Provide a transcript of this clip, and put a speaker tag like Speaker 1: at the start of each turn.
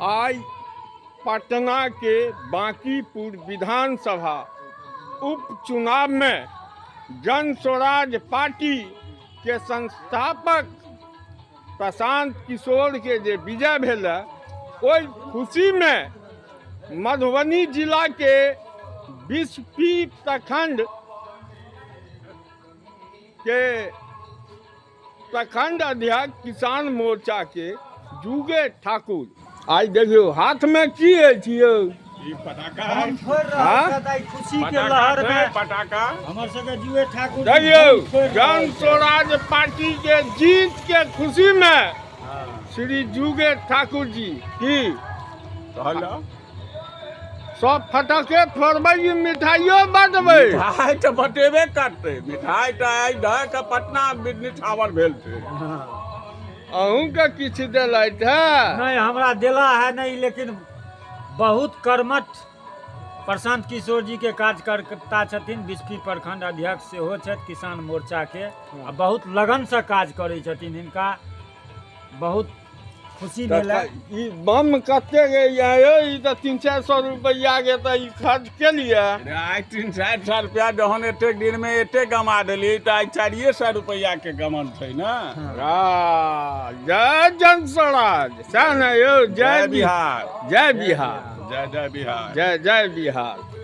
Speaker 1: आज पटना के बांकीपुर विधानसभा उपचुनाव में जन स्वराज पार्टी के संस्थापक प्रशांत किशोर के जे विजय भेल, ओई खुशी में मधुबनी जिला के बिस्फी प्रखंड के प्रखंड अध्यक्ष किसान मोर्चा के जुगे ठाकुर, आज देखियो हाथ में की है
Speaker 2: खुशी के लहर में
Speaker 1: पटाखा
Speaker 2: हमर सबके जुए ठाकुर
Speaker 1: देखियो जन स्वराज पार्टी के जीत के खुशी में श्री जुगे ठाकुर जी की सब फटाके फोड़बै, मिठाइयो बटबै।
Speaker 3: मिठाई तो बटेबे करते, मिठाई तो आई का पटना निछावर भेल थे।
Speaker 1: अहूँ के किछ दिलैथ है?
Speaker 2: नहीं हमरा दिला है नहीं, लेकिन बहुत कर्मठ प्रशांत किशोर जी के कार्यकर्ता छथिन। बिस्फी प्रखंड अध्यक्ष सेहो छथि किसान मोर्चा के, आ बहुत लगन से काज करै छथिन। हिनका बहुत खुशी भेलै।
Speaker 1: ई बम कते गया यो? ई तो 300-400 रुपया के तो ई खर्च के लिए
Speaker 3: आई 300 रुपया जहन एते दिन में एते गमा देली तो आई 400 रुपया के गमन थे ना।
Speaker 1: जय जन स्वराज, सह न यो, जय बिहार, जय बिहार,
Speaker 3: जय जय बिहार,
Speaker 1: जय जय बिहार।